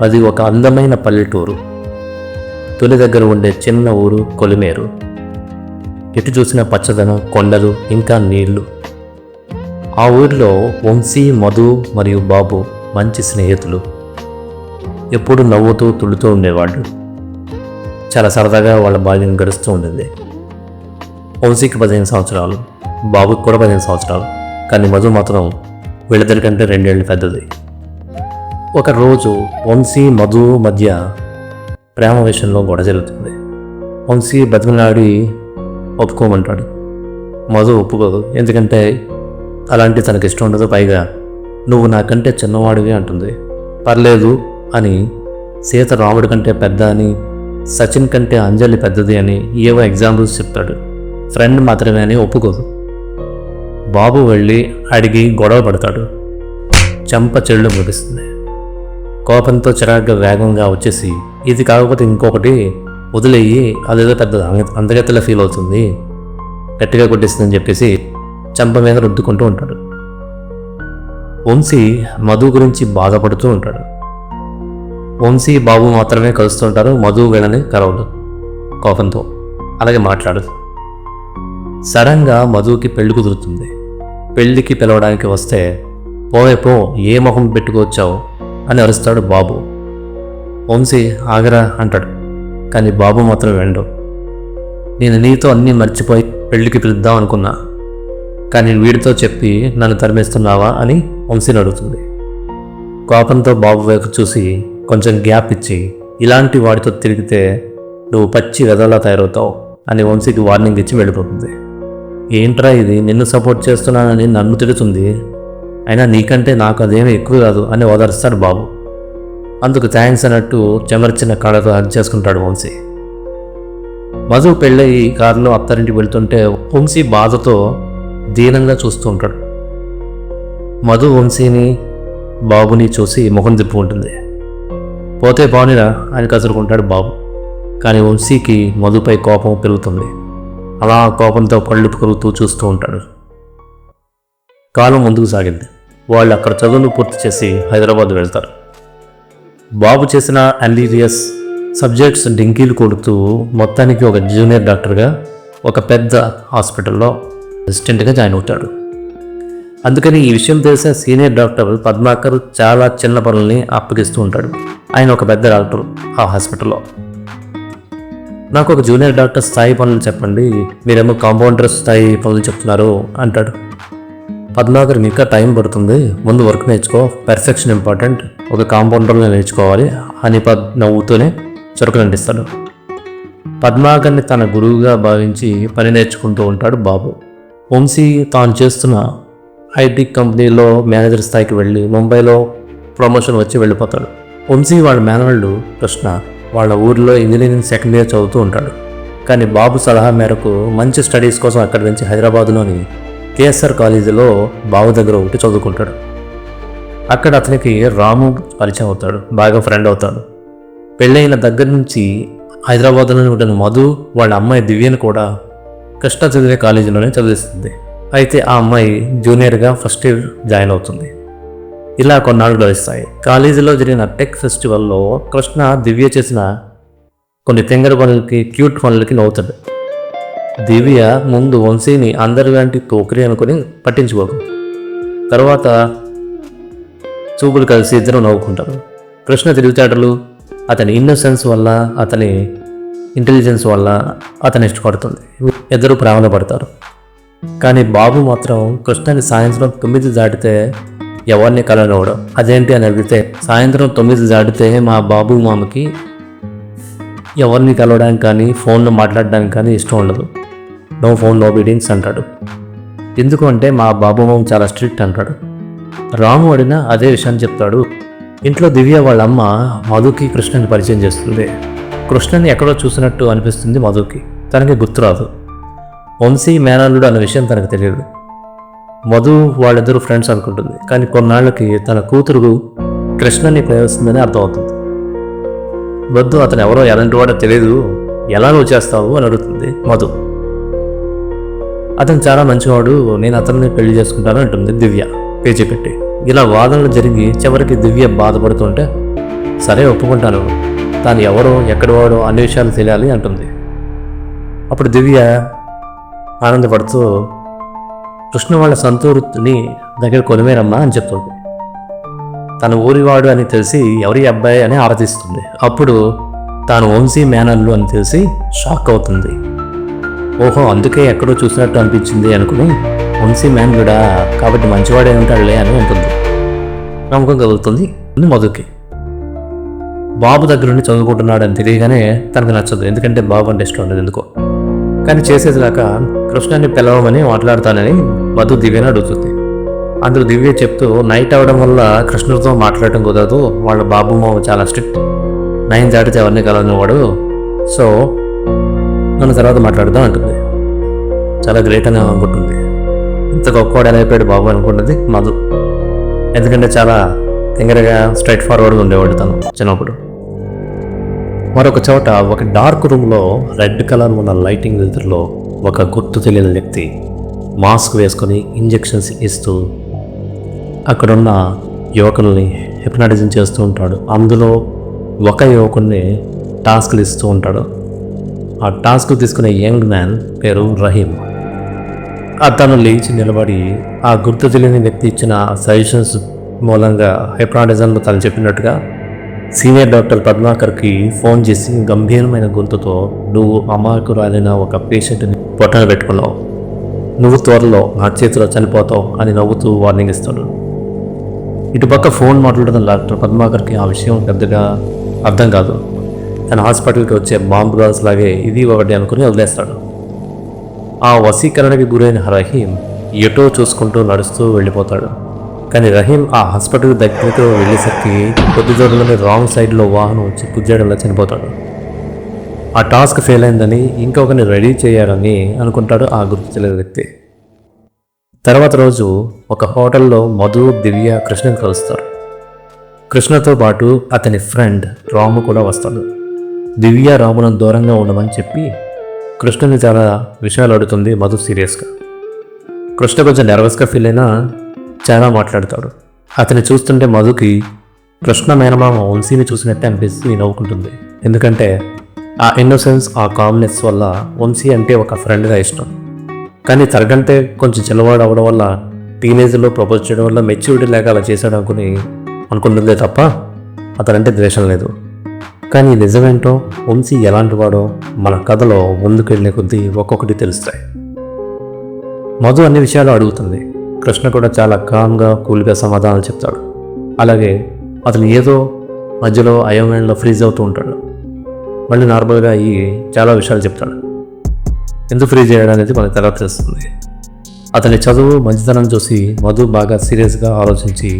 అది ఒక అందమైన పల్లెటూరు. తొలి దగ్గర ఉండే చిన్న ఊరు కొలిమేరు. ఎటు చూసిన పచ్చదనం, కొండలు, ఇంకా నీళ్లు. ఆ ఊరిలో వంశీ, మధు మరియు బాబు మంచి స్నేహితులు. ఎప్పుడు నవ్వుతూ తుళ్ళుతూ ఉండేవాళ్ళు. చాలా సరదాగా వాళ్ళ బాల్యం గడుస్తూ ఉండేది. వంశీకి 15 సంవత్సరాలు, బాబుకి కూడా 15 సంవత్సరాలు. కానీ మధు మాత్రం వీళ్ళిద్దరికంటే 2 ఏళ్ళు పెద్దది. ఒకరోజు వంశీ, మధు మధ్య ప్రేమ విషయంలో గొడవ జరుగుతుంది. వంశీ బతిమలాడి ఒప్పుకోమంటాడు. మధు ఒప్పుకోదు, ఎందుకంటే అలాంటి తనకి ఇష్టం ఉండదు. పైగా నువ్వు నాకంటే చిన్నవాడివి అంటుంది. పర్లేదు అని, సీత రాముడి కంటే పెద్ద అని, సచిన్ కంటే అంజలి పెద్దది అని ఏవో ఎగ్జాంపుల్స్ చెప్తాడు. ఫ్రెండ్ మాత్రమే అని ఒప్పుకోదు. బాబు వెళ్ళి అడిగి గొడవ పడతాడు. చెంప చెళ్ళు ముగిస్తుంది. కోపంతో చిరాగ్గా వేగంగా వచ్చేసి, ఇది కాకపోతే ఇంకొకటి వదిలేయి, అదేదో పెద్ద అందగత్తెలా ఫీల్ అవుతుంది, గట్టిగా కొట్టేస్తుందని చెప్పేసి చెంప మీద రుద్దుకుంటూ ఉంటాడు. వంశీ మధు గురించి బాధపడుతూ ఉంటాడు. వంశీ, బాబు మాత్రమే కలుస్తూ ఉంటారు. మధు వీళ్ళని కలవడు కోపంతో, అలాగే మాట్లాడదు. సడన్గా మధుకి పెళ్లి కుదురుతుంది. పెళ్లికి పిలవడానికి వస్తే, పోవే పో, ఏ మొహం పెట్టుకొచ్చావు అని అరుస్తాడు బాబు. వంశీ ఆగరా అంటాడు. కానీ బాబు మాత్రం వెండు. నేను నీతో అన్నీ మర్చిపోయి పెళ్లికి పిలుద్దాం అనుకున్నా, కానీ వీడితో చెప్పి నన్ను తరిమేస్తున్నావా అని వంశీని అడుగుతుంది. కోపంతో బాబు వైపు చూసి కొంచెం గ్యాప్ ఇచ్చి, ఇలాంటి వాడితో తిరిగితే నువ్వు పచ్చి వెదలా తయారవుతావు అని వంశీకి వార్నింగ్ ఇచ్చి వెళ్ళిపోతుంది. ఏంట్రా ఇది, నిన్ను సపోర్ట్ చేస్తున్నానని నన్ను తిడుతుంది, అయినా నీకంటే నాకు అదేమీ ఎక్కువ కాదు అని ఓదారుస్తాడు బాబు. అందుకు థ్యాంక్స్ అన్నట్టు చెమర్చిన కాళ్ళతో హగ్ చేసుకుంటాడు వంశీ. మధు పెళ్ళయి కారులో అత్తారింటికి వెళ్తుంటే వంశీ బాధతో దీనంగా చూస్తూ ఉంటాడు. మధు వంశీని, బాబుని చూసి ముఖం తిప్పుకుంటుంది. పోతే బాగునిరా అని కసురుకుంటాడు బాబు. కానీ వంశీకి మధుపై కోపం పెరుగుతుంది. అలా కోపంతో పళ్ళు పెరుగుతూ చూస్తూ ఉంటాడు. కాలం ముందుకు సాగింది. వాళ్ళు అక్కడ చదువులు పూర్తి చేసి హైదరాబాద్ వెళ్తారు. బాబు చేసిన ఎంబీబీఎస్ సబ్జెక్ట్స్ డింకీలు కొడుతూ మొత్తానికి ఒక జూనియర్ డాక్టర్గా ఒక పెద్ద హాస్పిటల్లో అసిస్టెంట్గా జాయిన్ అవుతాడు. అందుకని ఈ విషయం తెలిసిన సీనియర్ డాక్టర్ పద్మాకర్ చాలా చిన్న పనుల్ని అప్పగిస్తూ ఉంటాడు. ఆయన ఒక పెద్ద డాక్టర్ ఆ హాస్పిటల్లో. నాకు ఒక జూనియర్ డాక్టర్ స్థాయి పనులు చెప్పండి, మీరేమో కాంపౌండర్ స్థాయి పనులు చెప్తున్నారు అంటాడు. పద్మాకర్, ఇంకా టైం పడుతుంది, ముందు వర్క్ నేర్చుకో, పర్ఫెక్షన్ ఇంపార్టెంట్, ఒక కాంపౌండర్లో నేర్చుకోవాలి అని నవ్వుతూనే చురకలంటిస్తాడు. పద్మాకర్ని తన గురువుగా భావించి పని నేర్చుకుంటూ ఉంటాడు బాబు. వంశీ తాను చేస్తున్న ఐటీ కంపెనీలో మేనేజర్ స్థాయికి వెళ్ళి ముంబైలో ప్రమోషన్ వచ్చి వెళ్ళిపోతాడు. వంశీ వాళ్ళ మేనవాళ్ళు కృష్ణ వాళ్ళ ఊరిలో ఇంజనీరింగ్ సెకండ్ ఇయర్ చదువుతూ ఉంటాడు. కానీ బాబు సలహా మేరకు మంచి స్టడీస్ కోసం అక్కడి నుంచి హైదరాబాద్లోని కేఎస్ఆర్ కాలేజీలో బాబు దగ్గర ఒకటి చదువుకుంటాడు. అక్కడ అతనికి రాము పరిచయం అవుతాడు, బాగా ఫ్రెండ్ అవుతాడు. పెళ్ళైన దగ్గర నుంచి హైదరాబాద్లోనే ఉంటున్న మధు వాళ్ళ అమ్మాయి దివ్యను కూడా కృష్ణ చదివే కాలేజీలోనే చదివిస్తుంది. అయితే ఆ అమ్మాయి జూనియర్గా ఫస్ట్ ఇయర్ జాయిన్ అవుతుంది. ఇలా కొన్నాళ్ళు గడుస్తాయి. కాలేజీలో జరిగిన టెక్ ఫెస్టివల్లో కృష్ణ దివ్య చేసిన కొన్ని తెంగర పనులకి, క్యూట్ పనులకి నవ్వుతాడు. దివ్య ముందు వంశీని అందరిలాంటి తోకరి అనుకుని పట్టించుకోకు. తర్వాత చూపులు కలిసి ఇద్దరు నవ్వుకుంటారు. కృష్ణ తెలివితేటలు, అతని ఇన్నోసెన్స్ వల్ల, అతని ఇంటెలిజెన్స్ వల్ల అతను ఇష్టపడుతుంది. ఇద్దరు ప్రేమలో పడతారు. కానీ బాబు మాత్రం కృష్ణని సాయంత్రం 9 దాటితే ఎవరిని కలవడం. అదేంటి అని అడిగితే, సాయంత్రం 9 దాటితే మా బాబు మామకి ఎవరిని కలవడానికి కానీ ఫోన్లో మాట్లాడడానికి కానీ ఇష్టం ఉండదు, నో ఫోన్ నో మీటింగ్స్ అంటాడు. ఎందుకు అంటే మా బాబు మామ చాలా స్ట్రిక్ట్ అంటాడు. రాము అడిగినా అదే విషయాన్ని చెప్తాడు. ఇంట్లో దివ్య వాళ్ళ అమ్మ మధుకి కృష్ణని పరిచయం చేస్తుంది. కృష్ణని ఎక్కడో చూసినట్టు అనిపిస్తుంది మధుకి, తనకి గుర్తురాదు. వంశీ మేనల్లుడు అన్న విషయం తనకు తెలియదు. మధు వాళ్ళిద్దరూ ఫ్రెండ్స్ అనుకుంటుంది. కానీ కొన్నాళ్ళకి తన కూతురు కృష్ణని ప్రేమిస్తుందని అర్థమవుతుంది. వద్దు, అతను ఎవరో ఎలాంటి వాడో తెలియదు, ఎలా నువ్వు చేస్తావు అని అడుగుతుంది మధు. అతను చాలా మంచివాడు, నేను అతన్ని పెళ్లి చేసుకుంటాను అంటుంది దివ్య పేచీ పెట్టి. ఇలా వాదనలు జరిగి చివరికి దివ్య బాధపడుతుంటే సరే ఒప్పుకుంటాను, తాను ఎవరో ఎక్కడి వాడో అన్ని విషయాలు తెలియాలి అంటుంది. అప్పుడు దివ్య ఆనందపడుతూ కృష్ణ వాళ్ళ సంతూరుని దగ్గర కొలిమేరమ్మా అని చెప్తుంది. తన ఊరివాడు అని తెలిసి ఎవరి అబ్బాయి అని ఆరాధిస్తుంది. అప్పుడు తాను వంశీ మేనల్లు అని తెలిసి షాక్ అవుతుంది. ఓహో, అందుకే ఎక్కడో చూసినట్టు అనిపించింది అనుకుని వంశీ మేనలుడా, కాబట్టి మంచివాడే ఉంటాడులే అని ఉంటుంది. నమ్మకం కలుగుతుంది మధుకి. బాబు దగ్గర నుండి చదువుకుంటున్నాడని తెలియగానే తనకు నచ్చదు, ఎందుకంటే బాబు అంటే ఇష్టం ఉండదు ఎందుకో. కానీ చేసేదిలాక కృష్ణని పిలవమని మాట్లాడతానని మధు దివ్యని అడుగుతుంది. అందుకు దివ్య చెప్తూ, నైట్ అవడం వల్ల కృష్ణుడితో మాట్లాడటం కుదరదు, వాళ్ళ బాబు మామ చాలా స్ట్రిక్ట్, 9 దాటితే ఎవరిని కలవనివాడు, సో నన్ను తర్వాత మాట్లాడదాం అంటుంది. చాలా గ్రేట్ అని అనుకుంటుంది. ఇంత గొప్పవాడు ఎలా అయిపోయాడు బాబు అనుకుంటుంది మధు. ఎందుకంటే చాలా తింగరగా స్ట్రైట్ ఫార్వర్డ్గా ఉండేవాడు తను చిన్నప్పుడు. మరొక చోట ఒక డార్క్ రూమ్లో రెడ్ కలర్ ఉన్న లైటింగ్ వెలుతురులో ఒక గుర్తు తెలియని వ్యక్తి మాస్క్ వేసుకొని ఇంజెక్షన్స్ ఇస్తూ అక్కడున్న యువకుల్ని హిప్నాటిజం చేస్తూ ఉంటాడు. అందులో ఒక యువకుల్ని టాస్క్లు ఇస్తూ ఉంటాడు. ఆ టాస్క్ తీసుకునే యంగ్ మ్యాన్ పేరు రహీమ్. అతను లేచి నిలబడి ఆ గుర్తు తెలియని వ్యక్తి ఇచ్చిన సజెషన్స్ మూలంగా హిప్నాటిజంలో తను చెప్పినట్టుగా సీనియర్ డాక్టర్ పద్మాకర్కి ఫోన్ చేసి గంభీరమైన గొంతుతో, నువ్వు అమాయకురాలైన ఒక పేషెంట్ని పొట్టన పెట్టుకున్నావు, నువ్వు త్వరలో నా చేతిలో చనిపోతావు అని నవ్వుతూ వార్నింగ్ ఇస్తాడు. ఇటుపక్క ఫోన్ మాట్లాడుతున్న డాక్టర్ పద్మాకర్కి ఆ విషయం పెద్దగా అర్థం కాదు. తన హాస్పిటల్కి వచ్చే బాంబు గాల్స్ లాగే ఇది ఒకటి అనుకుని వదిలేస్తాడు. ఆ వశీకరణకి గురైన రహీం ఎటో చూసుకుంటూ నడుస్తూ వెళ్ళిపోతాడు. కానీ రహీం ఆ హాస్పిటల్ దగ్గరకు వెళ్ళేసరికి కొద్ది దూరంలోనే రాంగ్ సైడ్లో వాహనం వచ్చి గుద్దేయడంలో చనిపోతాడు. ఆ టాస్క్ ఫెయిల్ అయిందని ఇంకొకరిని రెడీ చేయాలని అనుకుంటాడు ఆ గుర్తు తెలియని వ్యక్తి. తర్వాత రోజు ఒక హోటల్లో మధు, దివ్య, కృష్ణని కలుస్తారు. కృష్ణతో పాటు అతని ఫ్రెండ్ రాము కూడా వస్తాడు. దివ్య రామును దూరంగా ఉండమని చెప్పి కృష్ణని చాలా విషయాలు అడుగుతుంది మధు సీరియస్గా. కృష్ణ కొంచెం నర్వస్గా ఫీల్ అయినా చాలా మాట్లాడతాడు. అతన్ని చూస్తుంటే మధుకి కృష్ణ మేనమామ వంశీని చూసినట్టే అనిపిస్తుంది, నవ్వుకుంటుంది. ఎందుకంటే ఆ ఇన్నోసెన్స్, ఆ కామ్నెస్ వల్ల వంశీ అంటే ఒక ఫ్రెండ్గా ఇష్టం. కానీ తనకంటే కొంచెం చిన్నవాడు అవ్వడం వల్ల, టీనేజ్లో ప్రపోజ్ చేయడం వల్ల మెచ్యూరిటీ లేక అలా చేశాడు అనుకుంటుందే తప్ప అతనంటే ద్వేషం లేదు. కానీ నిజమేంటో, వంశీ ఎలాంటి వాడో మన కథలో ముందుకు వెళ్ళే కొద్దీ ఒక్కొక్కటి తెలుస్తాయి. మధు అన్ని విషయాలు అడుగుతుంది. కృష్ణ కూడా చాలా కామ్గా, కూల్గా సమాధానాలు చెప్తాడు. అలాగే అతను ఏదో మధ్యలో అయోమయంలో ఫ్రీజ్ అవుతూ ఉంటాడు. మళ్ళీ నార్మల్గా అయ్యి చాలా విషయాలు చెప్తాడు. ఎందుకు ఫ్రీజ్ చేయడం అనేది మనకు తర్వాత తెలుస్తుంది. అతని చదువు, మంచితనం చూసి మధు బాగా సీరియస్గా ఆలోచించి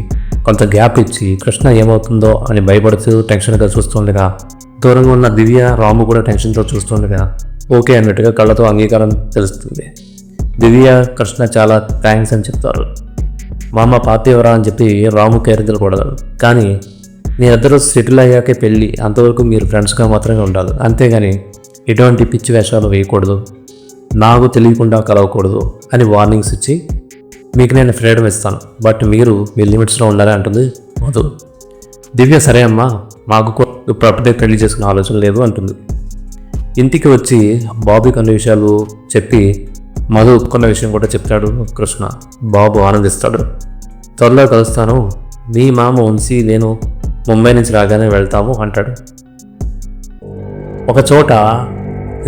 కొంత గ్యాప్ ఇచ్చి కృష్ణ ఏమవుతుందో అని భయపడుతూ టెన్షన్గా చూస్తుండగా, దూరంగా ఉన్న దివ్య, రాము కూడా టెన్షన్తో చూస్తుండగా ఓకే అన్నట్టుగా కళ్ళతో అంగీకారం తెలుస్తుంది. దివ్య, కృష్ణ చాలా థ్యాంక్స్ అని చెప్తారు. మా అమ్మ పార్టీవరా అని చెప్పి రాము కేరింతలు కొడతాడు. కానీ మీ ఇద్దరు సెటిల్ అయ్యాకే పెళ్ళి, అంతవరకు మీరు ఫ్రెండ్స్గా మాత్రమే ఉండాలి, అంతేగాని ఎటువంటి పిచ్చి వేషాలు వేయకూడదు, నాకు తెలియకుండా కలవకూడదు అని వార్నింగ్స్ ఇచ్చి, మీకు నేను ఫ్రీడమ్ ఇస్తాను, బట్ మీరు మీ లిమిట్స్లో ఉండాలి అంటుంది మధు. దివ్య, సరే అమ్మా, మాకు ప్రాపర్టీ పెళ్లి చేసుకునే ఆలోచన లేదు అంటుంది. ఇంటికి వచ్చి బాబుకి అన్ని విషయాలు చెప్పి మధు ఒప్పుకున్న విషయం కూడా చెప్తాడు కృష్ణ. బాబు ఆనందిస్తాడు. త్వరలో కలుస్తాను, మీ మామ వంశీ నేను ముంబై నుంచి రాగానే వెళ్తాము అంటాడు. ఒక చోట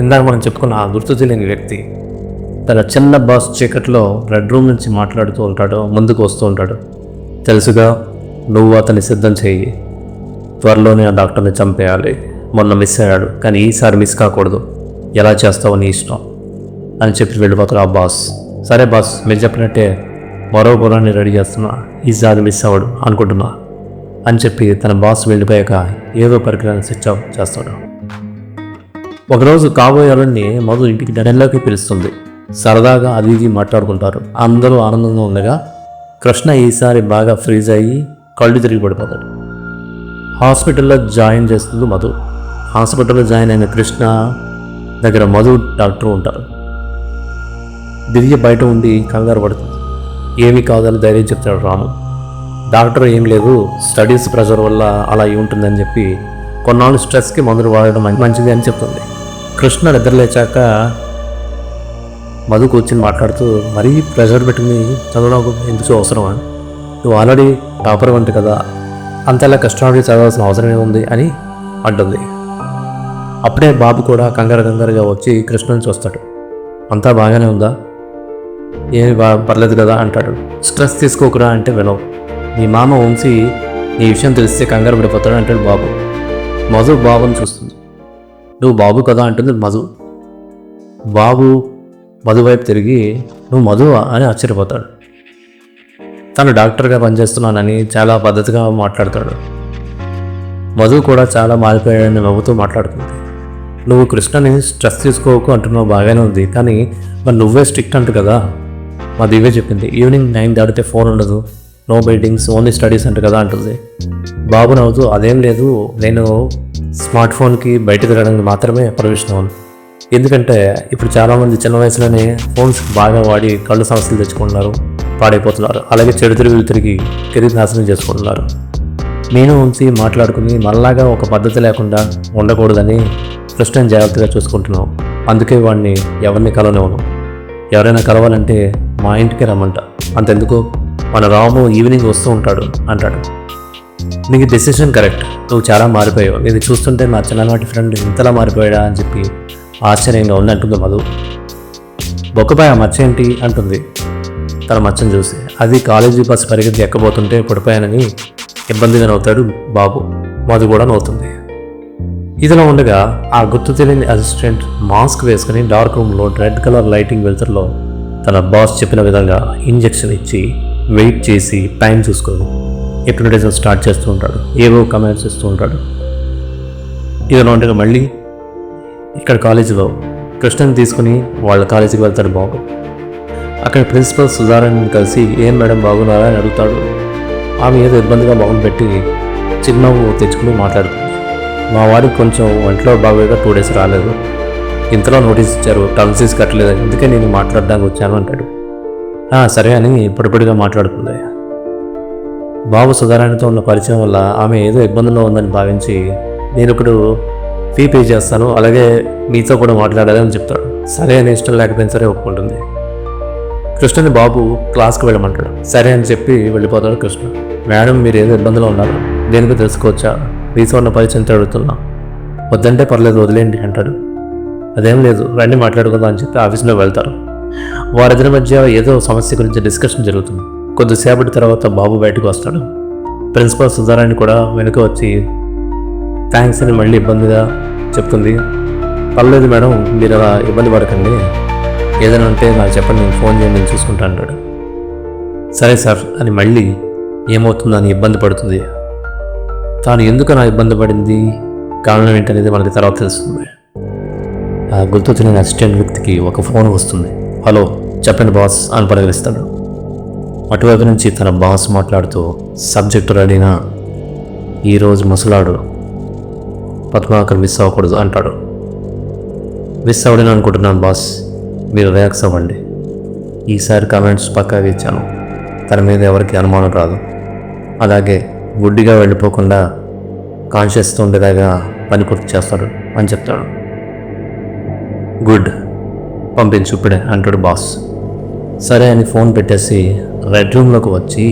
ఇందాక మనం చెప్పుకున్న ఆ గుర్తు తెలియని వ్యక్తి తన చిన్న బాస్ చీకట్లో రెడ్ రూమ్ నుంచి మాట్లాడుతూ ఉంటాడు. ముందుకు వస్తూ ఉంటాడు. తెలుసుగా, నువ్వు అతన్ని సిద్ధం చేయి, త్వరలోనే ఆ డాక్టర్ని చంపేయాలి, మొన్న మిస్ అయ్యాడు కానీ ఈసారి మిస్ కాకూడదు, ఎలా చేస్తావో నీ ఇష్టం అని చెప్పి వెళ్ళిపోతాడు ఆ బాస్. సరే బాస్, మీరు చెప్పినట్టే మరో గుర్రాన్ని రెడీ చేస్తున్నా, ఈసారి మిస్ అవ్వడు అనుకుంటున్నా అని చెప్పి తన బాస్ వెళ్ళిపోయాక ఏదో పరికరాన్ని స్విచ్ ఆఫ్ చేస్తాడు. ఒకరోజు కాబోయేవాళ్ళని మధు ఇంటికి డెన్లోకి పిలుస్తుంది. సరదాగా అది ఇది మాట్లాడుకుంటారు. అందరూ ఆనందంగా ఉండగా కృష్ణ ఈసారి బాగా ఫ్రీజ్ అయ్యి కళ్ళు తిరిగి పడిపోతాడు. హాస్పిటల్లో జాయిన్ చేస్తుంది మధు. హాస్పిటల్లో జాయిన్ అయిన కృష్ణ దగ్గర మధు డాక్టర్ ఉంటారు. దివ్య బయట ఉండి కంగారు పడుతుంది. ఏమీ కాదని ధైర్యం చెప్తాడు రాము. డాక్టర్ ఏం లేదు, స్టడీస్ ప్రెషర్ వల్ల అలా అయి ఉంటుందని చెప్పి కొన్నాళ్ళు స్ట్రెస్కి మందులు వాడడం మంచిది అని చెప్తుంది. కృష్ణ నిద్రలేచాక మధు కూర్చొని మాట్లాడుతూ, మరీ ప్రెషర్ పెట్టుకుని చదవడం ఎందుకు అవసరమా, నువ్వు ఆల్రెడీ టాపర్ వంటి కదా, అంతలా కష్టపడి చదవాల్సిన అవసరం ఏముంది అని అంటుంది. అప్పుడే బాబు కూడా కంగారుగా వచ్చి కృష్ణని చూస్తాడు. అంతా బాగానే ఉందా, ఏమి పర్లేదు కదా అంటాడు. స్ట్రెస్ తీసుకోకురా అంటే వినవు. నీ మామ వంశీ నీ విషయం తెలిస్తే కంగారు పడిపోతాడు అంటాడు బాబు. మధు బాబుని చూస్తుంది. నువ్వు బాబు కదా అంటుంది మధు. బాబు మధు వైపు తిరిగి నువ్వు మధు అని ఆశ్చర్యపోతాడు. తను డాక్టర్గా పనిచేస్తున్నానని చాలా పద్ధతిగా మాట్లాడతాడు. మధు కూడా చాలా మారిపోయాడని నవ్వుతూ మాట్లాడుతుంది. నువ్వు కృష్ణని స్ట్రెస్ తీసుకోకు అంటున్నావు, బాగానే ఉంది, కానీ మరి నువ్వే స్ట్రిక్ట్ అంటు కదా. మా దివ్య చెప్పింది, ఈవినింగ్ 9 దాటితే ఫోన్ ఉండదు, నో బైటింగ్స్, ఓన్లీ స్టడీస్ అంట కదా అంటుంది. బాబు నవ్వుతూ, అదేం లేదు, నేను స్మార్ట్ ఫోన్కి బయట తిరగడానికి మాత్రమే పర్మిషన్ అవ్వను. ఎందుకంటే ఇప్పుడు చాలామంది చిన్న వయసులోనే ఫోన్స్ బాగా వాడి కళ్ళు సమస్యలు తెచ్చుకుంటున్నారు, పాడైపోతున్నారు. అలాగే చెడు తిరిగి కెరీర్ నాశనం చేసుకుంటున్నారు. నేను వంశీ మాట్లాడుకుని మళ్ళాగా ఒక పద్ధతి లేకుండా ఉండకూడదని కృష్ణని జాగ్రత్తగా చూసుకుంటున్నాం. అందుకే వాడిని ఎవరిని కలవనివ్వను. ఎవరైనా కలవాలంటే మా ఇంటికి రమ్మంట. అంతెందుకు, మన రాము ఈవినింగ్ వస్తూ ఉంటాడు అంటాడు. నీకు డెసిషన్ కరెక్ట్, నువ్వు చాలా మారిపోయావు. ఇది చూస్తుంటే నా చిన్ననాటి ఫ్రెండ్ ఇంతలా మారిపోయాడా అని చెప్పి ఆశ్చర్యంగా ఉంది అంటుంది మధు. బొక్కపాయ మచ్చ ఏంటి అంటుంది తన మచ్చను చూసి. అది కాలేజీ బస్సు పరిగెత్తి ఎక్కబోతుంటే పడిపోయానని ఇబ్బందిగా నవ్వుతాడు బాబు. మధు కూడా నవ్వుతుంది. ఇదిలో ఉండగా ఆ గుర్తు తెలియని అసిస్టెంట్ మాస్క్ వేసుకుని డార్క్ రూమ్లో రెడ్ కలర్ లైటింగ్ వెలుతురులో తన బాస్ చెప్పిన విధంగా ఇంజెక్షన్ ఇచ్చి వెయిట్ చేసి టైం చూసుకొని హిప్నోటిజం స్టార్ట్ చేస్తూ ఉంటాడు. ఏవో కమెంట్స్ ఇస్తూ ఉంటాడు. ఇదిలో ఉండగా మళ్ళీ ఇక్కడ కాలేజీలో కృష్ణని తీసుకుని వాళ్ళ కాలేజీకి వెళ్తాడు బాబు. అక్కడ ప్రిన్సిపల్ సుధారాన్ని కలిసి ఏం మేడం బాగున్నారా అని అడుగుతాడు. ఆమె ఏదో ఇబ్బందిగా మొహం పెట్టి చిరునవ్వు తెచ్చుకుని మాట్లాడుతుంది. మా వాడికి కొంచెం ఒంట్లో బాగోగా 2 days రాలేదు, ఇంతలో నోటీస్ ఇచ్చారు, టర్మ్ ఫీజు కట్టలేదు, అందుకే నేను మాట్లాడడానికి వచ్చాను అంటాడు. సరే అని పొడిపొడిగా మాట్లాడుతుంది. బాబు సుధారాణితో ఉన్న పరిచయం వల్ల ఆమె ఏదో ఇబ్బందుల్లో ఉందని భావించి నేను ఇప్పుడు ఫీ పే చేస్తాను, అలాగే మీతో కూడా మాట్లాడాలని చెప్తాడు. సరే అని ఇష్టం లేకపోయినా సరే ఒప్పుకుంటుంది. కృష్ణని బాబు క్లాస్కి వెళ్ళమంటాడు. సరే అని చెప్పి వెళ్ళిపోతాడు కృష్ణ. మేడం మీరు ఏదో ఇబ్బందులో ఉన్నారు, దేనికో తెలుసుకోవచ్చా, మీతో ఉన్న పరిచయంతో అడుగుతున్నా. వద్దంటే పర్లేదు వదిలేండి అంటాడు. అదేం లేదు రండి మాట్లాడుకుందాం అని చెప్పి ఆఫీస్లో వెళ్తారు. వారిద్దరి మధ్య ఏదో సమస్య గురించి డిస్కషన్ జరుగుతుంది. కొద్దిసేపటి తర్వాత బాబు బయటకు వస్తాడు. ప్రిన్సిపల్ సుధారాణి కూడా వెనుక వచ్చి థ్యాంక్స్ అని మళ్ళీ ఇబ్బందిగా చెప్తుంది. పర్లేదు మేడం మీరు అలా ఇబ్బంది పడకండి, ఏదైనా ఉంటే నాకు చెప్పండి, నేను ఫోన్ చేయండి, నేను చూసుకుంటా అంటాడు. సరే సార్ అని మళ్ళీ ఏమవుతుందో అని ఇబ్బంది పడుతుంది. తాను ఎందుకు నా ఇబ్బంది పడింది, కారణం ఏంటనేది మనకి తర్వాత తెలుస్తుంది. ఆ గుర్తు తెలియని అసిస్టెంట్ వ్యక్తికి ఒక ఫోన్ వస్తుంది. హలో చెప్పండి బాస్ అని పలకరిస్తాడు. అటువైపు నుంచి తన బాస్ మాట్లాడుతూ సబ్జెక్టు రెడీనా, ఈరోజు ముసలాడు పద్మాకర్ మిస్ అవ్వకూడదు అంటాడు. మిస్ అవ్వడని అనుకుంటున్నాను బాస్, మీరు రిలాక్స్ అవ్వండి. ఈసారి కామెంట్స్ పక్కాగా ఇచ్చాను, తన మీద ఎవరికి అనుమానం రాదు. అలాగే గుడ్డిగా వెళ్ళిపోకుండా కాన్షియస్తో ఉండేలాగా పని పూర్తి చేస్తాడు అని చెప్తాడు. గుడ్, పంపించు ఇప్పుడే అంటాడు బాస్. సరే అని ఫోన్ పెట్టేసి రెడ్ రూమ్లోకి వచ్చి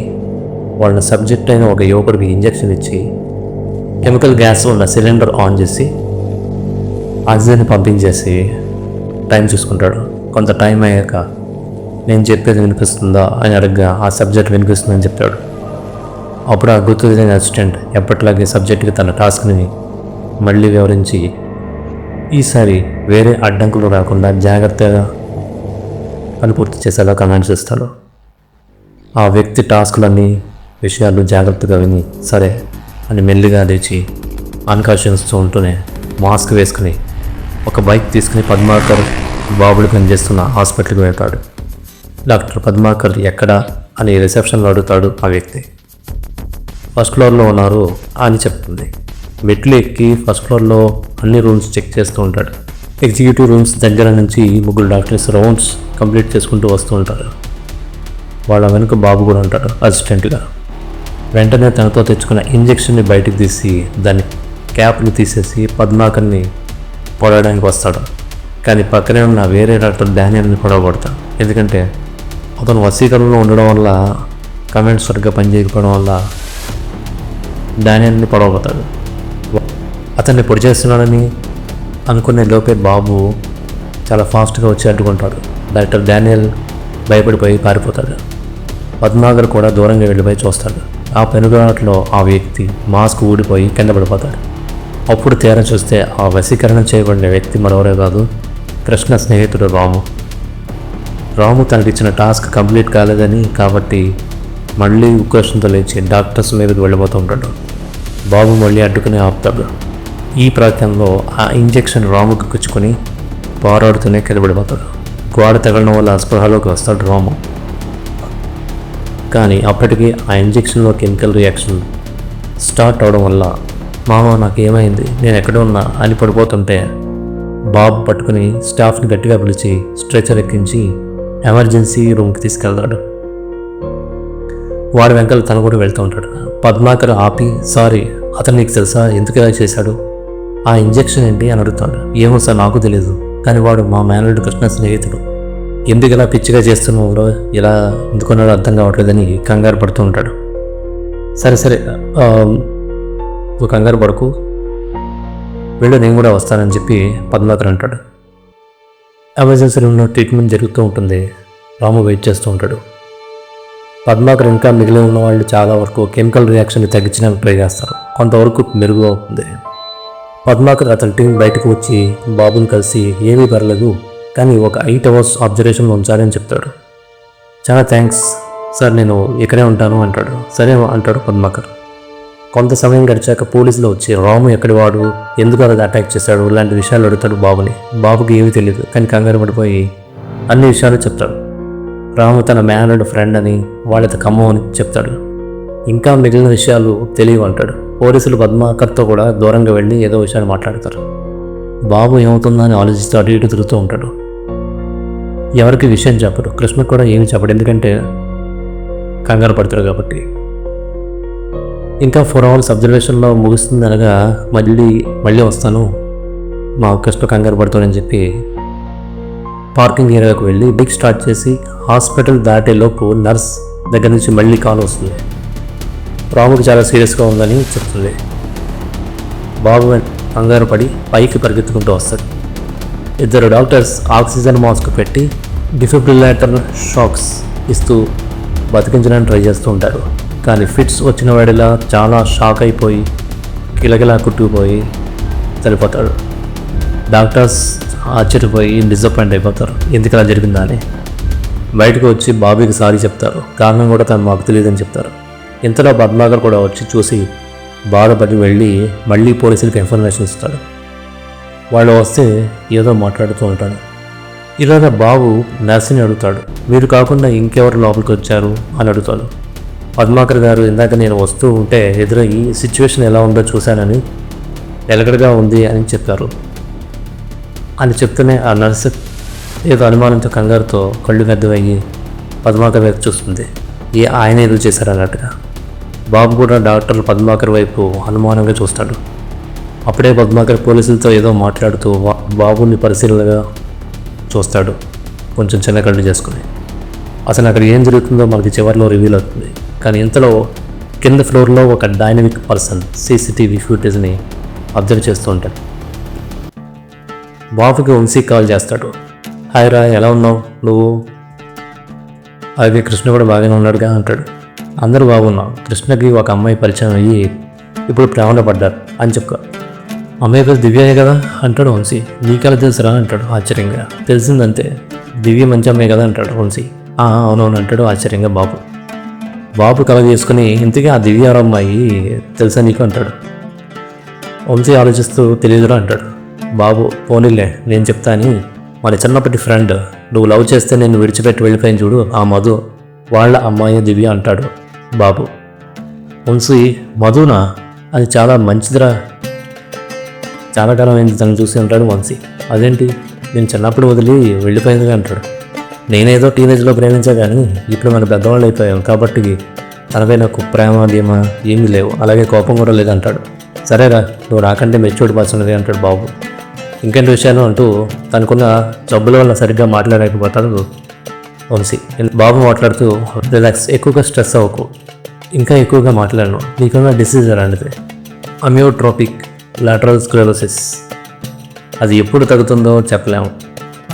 వాళ్ళ సబ్జెక్ట్ అయిన ఒక యువకుడికి ఇంజెక్షన్ ఇచ్చి కెమికల్ గ్యాస్ ఉన్న సిలిండర్ ఆన్ చేసి ఆక్సిజన్ పంపించేసి టైం చూసుకుంటాడు. కొంత టైం అయ్యాక నేను చెప్పేది వినిపిస్తుందా అని అడగగా ఆ సబ్జెక్ట్ వినిపిస్తుందని చెప్తాడు. అప్పుడు ఆ గుర్తు తెలియని అసిస్టెంట్ ఎప్పటిలాగే సబ్జెక్ట్కి తన టాస్క్ని మళ్ళీ వివరించి ఈసారి వేరే అడ్డంకులు రాకుండా జాగ్రత్తగా పని పూర్తి చేసేలా కమెంట్స్ ఇస్తాడు. ఆ వ్యక్తి టాస్కులన్నీ విషయాలు జాగ్రత్తగా విని సరే అని మెల్లిగా లేచి అన్కాన్షియస్తో ఉంటూనే మాస్క్ వేసుకుని ఒక బైక్ తీసుకుని పద్మాకర్ బాబులు పనిచేస్తున్న హాస్పిటల్కి వెళ్తాడు. డాక్టర్ పద్మాకర్ ఎక్కడా అని రిసెప్షన్లో అడుగుతాడు. ఆ వ్యక్తి ఫస్ట్ ఫ్లోర్లో ఉన్నారు అని చెప్తుంది. మెట్లు ఎక్కి ఫస్ట్ ఫ్లోర్లో అన్ని రూమ్స్ చెక్ చేస్తూ ఉంటాడు. ఎగ్జిక్యూటివ్ రూమ్స్ దగ్గర నుంచి 3 డాక్టర్స్ రౌండ్స్ కంప్లీట్ చేసుకుంటూ వస్తూ ఉంటారు. వాళ్ళ వెనుక బాబు కూడా ఉంటాడు అసిస్టెంట్గా. వెంటనే తనతో తెచ్చుకున్న ఇంజెక్షన్ని బయటికి తీసి దాన్ని క్యాప్ని తీసేసి పద్మాకర్ని పొడవడానికి వస్తాడు. కానీ పక్కనే ఉన్న వేరే డాక్టర్ డానియల్ని పొడవబడతాడు. ఎందుకంటే అతను వశీకరణలో ఉండడం వల్ల కమెంట్స్ సరిగ్గా పనిచేయకపోవడం వల్ల డానియల్ని పొడవబోతాడు. అతన్ని పొడి చేస్తున్నాడని అనుకునే లోపే బాబు చాలా ఫాస్ట్గా వచ్చి అడ్డుకుంటాడు. డాక్టర్ డానియల్ భయపడిపోయి పారిపోతాడు. పద్మాకర్ కూడా దూరంగా వెళ్ళిపోయి చూస్తాడు. ఆ పెనుగాటలో ఆ వ్యక్తి మాస్క్ ఊడిపోయి కింద పడిపోతాడు. అప్పుడు తీరా చూస్తే ఆ వశీకరణ చేయబడిన వ్యక్తి మరొకరే కాదు, కృష్ణ స్నేహితుడు రాము. రాము తనకిచ్చిన టాస్క్ కంప్లీట్ కాలేదని కాబట్టి మళ్ళీ ఉక్రోషంతో లేచి డాక్టర్స్ మీదకి వెళ్ళిపోతూ ఉంటాడు. బాబు మళ్ళీ అడ్డుకుని ఆపుతాడు. ఈ ప్రయత్నంలో ఆ ఇంజెక్షన్ రాముకి గుచ్చుకొని పోరాడుతూనే కిందపడిపోతాడు. గోడ తగలడం వల్ల స్పృహలోకి వస్తాడు రాము. కానీ అప్పటికి ఆ ఇంజెక్షన్లో కెమికల్ రియాక్షన్ స్టార్ట్ అవడం వల్ల మామ నాకు ఏమైంది, నేను ఎక్కడ ఉన్నా అని పడిపోతుంటే బాబు పట్టుకుని స్టాఫ్ని గట్టిగా పిలిచి స్ట్రెచర్ ఎక్కించి ఎమర్జెన్సీ రూమ్కి తీసుకెళ్తాడు. వాడి వెంకలు తను కూడా వెళ్తూ ఉంటాడు. పద్మాకర్ ఆపి, సారీ అతను నీకు తెలుసా, ఎందుకు ఇలా చేశాడు, ఆ ఇంజెక్షన్ ఏంటి అని అడుగుతాడు. ఏమో సార్ నాకు తెలియదు, కానీ వాడు మా మేనల్లుడు కృష్ణ స్నేహితుడు, ఎందుకు ఇలా పిచ్చిగా చేస్తున్నాడో ఇలా ఎందుకున్నాడో అర్థం కావట్లేదని కంగారు పడుతూ ఉంటాడు. సరే సరే నువ్వు కంగారు పడుకు, వెళ్ళు నేను కూడా వస్తానని చెప్పి పద్మాకర్ అంటాడు. ఎమర్జెన్సీ రూమ్లో ట్రీట్మెంట్ జరుగుతూ ఉంటుంది. రాము వెయిట్ చేస్తూ ఉంటాడు. పద్మాకర్ ఇంకా మిగిలి ఉన్న వాళ్ళు చాలా వరకు కెమికల్ రియాక్షన్ని తగ్గించడానికి ట్రై చేస్తారు. కొంతవరకు మెరుగు అవుతుంది. పద్మాకర్ అతని టీం బయటకు వచ్చి బాబుని కలిసి ఏమీ పర్లేదు కానీ ఒక 8 hours అబ్జర్వేషన్లో ఉంచాలని చెప్తాడు. చాలా థ్యాంక్స్ సార్, నేను ఇక్కడే ఉంటాను అంటాడు. సరే అంటాడు పద్మాకర్. కొంత సమయం గడిచాక పోలీసులు వచ్చి రాము ఎక్కడి వాడు, ఎందుకు అలా అటాక్ చేశాడు ఇలాంటి విషయాలు అడుగుతాడు బాబుని. బాబుకి ఏమీ తెలియదు కానీ కంగారు పడిపోయి అన్ని విషయాలు చెప్తాడు. రాము తన మేనల్డ్ ఫ్రెండ్ అని వాళ్ళతో ఖమ్మం అని చెప్తాడు. ఇంకా మిగిలిన విషయాలు తెలియవు అంటాడు. పోలీసులు పద్మాకర్తో కూడా దూరంగా వెళ్ళి ఏదో విషయాన్ని మాట్లాడతారు. బాబు ఏమవుతుందో అని ఆలోచిస్తూ అటు ఇటు తిరుగుతూ ఉంటాడు. ఎవరికి విషయం చెప్పడు. కృష్ణకు కూడా ఏమి చెప్పడు, ఎందుకంటే కంగారు పడతాడు కాబట్టి. ఇంకా 4 hours అబ్జర్వేషన్లో ముగుస్తుంది అనగా మళ్ళీ వస్తాను, మా కృష్ణ కంగారు పడుతానని చెప్పి పార్కింగ్ ఏరియాకు వెళ్ళి బిగ్ స్టార్ట్ చేసి హాస్పిటల్ దాటేలోపు నర్స్ దగ్గర నుంచి మళ్ళీ కాల్ వస్తుంది. రాముకి చాలా సీరియస్గా ఉందని చెప్తుంది. బాబు కంగారు పడి పైకి పరిగెత్తుకుంటూ వస్తాడు. 2 డాక్టర్స్ ఆక్సిజన్ మాస్క్ పెట్టి డిఫిబ్రిలేటర్ షాక్స్ ఇస్తూ బతికించడానికి ట్రై చేస్తూ ఉంటారు. కానీ ఫిట్స్ వచ్చిన వాడిలా చాలా షాక్ అయిపోయి కిలకిలా కుట్టుకుపోయి చనిపోతాడు. డాక్టర్స్ ఆశ్చర్యపోయి డిసప్పాయింట్ అయిపోతారు, ఎందుకు అలా జరిగిందా అని. బయటకు వచ్చి బాబీకి సారీ చెప్తారు. కారణం కూడా తను మాకు తెలియదని చెప్తారు. ఇంతలో పద్మాకర్ కూడా వచ్చి చూసి బాధపడి వెళ్ళి మళ్ళీ పోలీసులకు ఇన్ఫర్మేషన్ ఇస్తాడు. వాళ్ళు వస్తే ఏదో మాట్లాడుతూ ఉంటాడు. ఇలాగ బాబు నర్సుని అడుగుతాడు, మీరు కాకుండా ఇంకెవరు లోపలికి వచ్చారు అని అడుగుతాడు. పద్మాకర్ గారు, ఇందాక నేను వస్తూ ఉంటే ఎదురయ్యి సిచ్యువేషన్ ఎలా ఉందో చూశానని ఎలగడగా ఉంది అని చెప్పారు అని చెప్తూనే ఆ నర్సు ఏదో అనుమానంతో కంగారుతో కళ్ళు గద్దవయ్యి పద్మాకర్ వైపు చూస్తుంది. ఆయన ఏదో చేశారన్నట్టుగా. బాబు కూడా డాక్టర్ పద్మాకర్ వైపు అనుమానంగా చూస్తాడు. అప్పుడే పద్మాకర్ పోలీసులతో ఏదో మాట్లాడుతూ బాబుని పరిశీలనగా చూస్తాడు, కొంచెం చిన్న కళ్ళు చేసుకుని. అసలు అక్కడ ఏం జరుగుతుందో మనకి చివరిలో రివీల్ అవుతుంది. కానీ ఇంతలో కింద ఫ్లోర్లో ఒక డైనమిక్ పర్సన్ సీసీటీవీ ఫుటేజ్ని అబ్జర్వ్ చేస్తూ ఉంటాడు. బాబుకి వంశీ కాల్ చేస్తాడు. హాయ్ రా, ఎలా ఉన్నావు నువ్వు? అలాగే కృష్ణ కూడా బాగానే ఉన్నాడుగా అంటాడు. అందరూ బాగున్నాం. కృష్ణకి ఒక అమ్మాయి పరిచయం అయ్యి ఇప్పుడు ప్రేమలో పడ్డారు అని చెప్పుకో. అమ్మాయి పేరు దివ్యయే కదా అంటాడు వంశీ. నీకెలా తెలుసురా అంటాడు ఆశ్చర్యంగా. తెలిసిందంతే, దివ్య మంచి అమ్మాయి కదా అంటాడు వంశీ. అవునవును అంటాడు ఆశ్చర్యంగా బాబు. బాబు కల చేసుకుని ఇంతకీ ఆ దివ్య అమ్మాయి తెలుసా నీకు అంటాడు. వంశీ ఆలోచిస్తూ తెలియదురా అంటాడు. బాబు పోనీలే నేను చెప్తా అని మన చిన్నప్పటి ఫ్రెండ్ నువ్వు లవ్ చేస్తే నేను విడిచిపెట్టి వెళ్ళిపోయిన చూడు, ఆ మధు వాళ్ళ అమ్మాయి దివ్య అంటాడు బాబు. వంశీ, మధునా? అది చాలా మంచిదిరా, చాలా కాలం అయింది తను చూసి అంటాడు వంశీ. అదేంటి, నేను చిన్నప్పుడు వదిలి వెళ్ళిపోయిందిగా అంటాడు. నేనేదో టీనేజ్లో ప్రేమించా కానీ ఇప్పుడు మన పెద్దవాళ్ళు అయిపోయాం కాబట్టి తనపై నాకు ప్రేమ గేమ ఏమీ లేవు, అలాగే కోపం కూడా లేదంటాడు. సరేరా, నువ్వు నాకంటే మెచ్యూర్డ్ పర్సన్ అంటాడు బాబు. ఇంకేంటి విషయాలు అంటూ తనకున్న జబ్బుల వల్ల సరిగ్గా మాట్లాడలేకపోతాడు వంశీ. బాబు మాట్లాడుతూ, రిలాక్స్, ఎక్కువగా స్ట్రెస్ అవ్వకు, ఇంకా ఎక్కువగా మాట్లాడను, నీకున్న డిసీజ్ అలాంటిది, అమియోట్రోపిక్ లాటరల్ స్క్లెరోసిస్. అది ఎప్పుడు తగ్గుతుందో చెప్పలేము.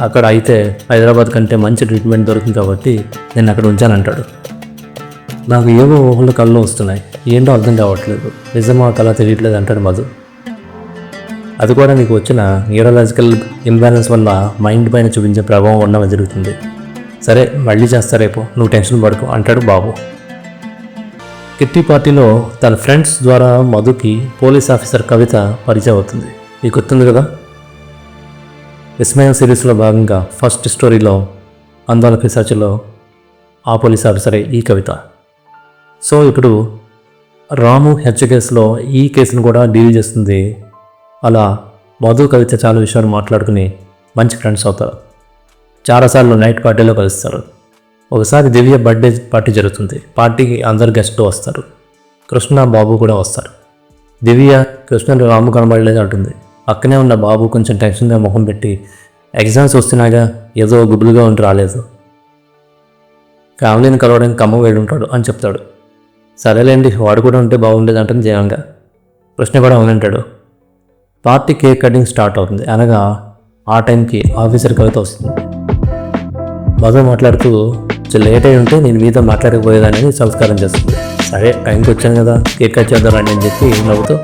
అక్కడ అయితే హైదరాబాద్ కంటే మంచి ట్రీట్మెంట్ దొరుకుతుంది కాబట్టి నేను అక్కడ ఉంచానంటాడు. నాకు ఏవో ఊహలు కళ్ళు వస్తున్నాయి, ఏంటో అర్థం కావట్లేదు, నిజమా కళ తెలియట్లేదు అంటాడు మధు. అది కూడా నీకు వచ్చిన న్యూరలాజికల్ ఇంబ్యాలెన్స్ వల్ల మైండ్ పైన చూపించే ప్రభావం ఉండడం జరుగుతుంది. సరే, మళ్ళీ చేస్తా రేపు, నువ్వు టెన్షన్ పడుకో అంటాడు బాబు. కిట్టి పార్టీలో తన ఫ్రెండ్స్ ద్వారా మధుకి పోలీస్ ఆఫీసర్ కవిత పరిచయం అవుతుంది. మీకు గుర్తుంది కదా, విస్మయం సిరీస్లో భాగంగా ఫస్ట్ స్టోరీలో అందాల పిశాచిలో ఆ పోలీస్ ఆఫీసరే ఈ కవిత. సో ఇప్పుడు రాము హెచ్ కేసులో ఈ కేసును కూడా డీల్ చేస్తుంది. అలా మధు కవిత చాలా విషయాలు మాట్లాడుకుని మంచి ఫ్రెండ్స్ అవుతారు. చాలాసార్లు నైట్ పార్టీలో కలుస్తారు. ఒకసారి దివ్య బర్త్డే పార్టీ జరుగుతుంది. పార్టీకి అందరు గెస్ట్లు వస్తారు. కృష్ణ, బాబు కూడా వస్తారు. దివ్య కృష్ణ రాము కనబడలేదు అంటుంది. పక్కనే ఉన్న బాబు కొంచెం టెన్షన్గా ముఖం పెట్టి, ఎగ్జామ్స్ వస్తున్నాగా, ఏదో గుబులుగా ఉండి రాలేదు, ఫ్యామిలీని కలవడానికి ఖమ్మం వేడి ఉంటాడు అని చెప్తాడు. సరేలేండి, వాడు కూడా ఉంటే బాగుండేది అంటుంది జయంగా. కృష్ణ కూడా అవునంటాడు. పార్టీ కేక్ కటింగ్ స్టార్ట్ అవుతుంది. అనగా ఆ టైంకి ఆఫీసర్ కవిత వస్తుంది. మధు మాట్లాడుతూ, కొంచెం లేట్ అయి ఉంటే నేను మీతో మాట్లాడకపోయేదానని సంస్కారం చేస్తుంది. సరే, టైంకి వచ్చాను కదా, కేక్ కట్ చేద్దామని అని చెప్పి నవ్వుతూ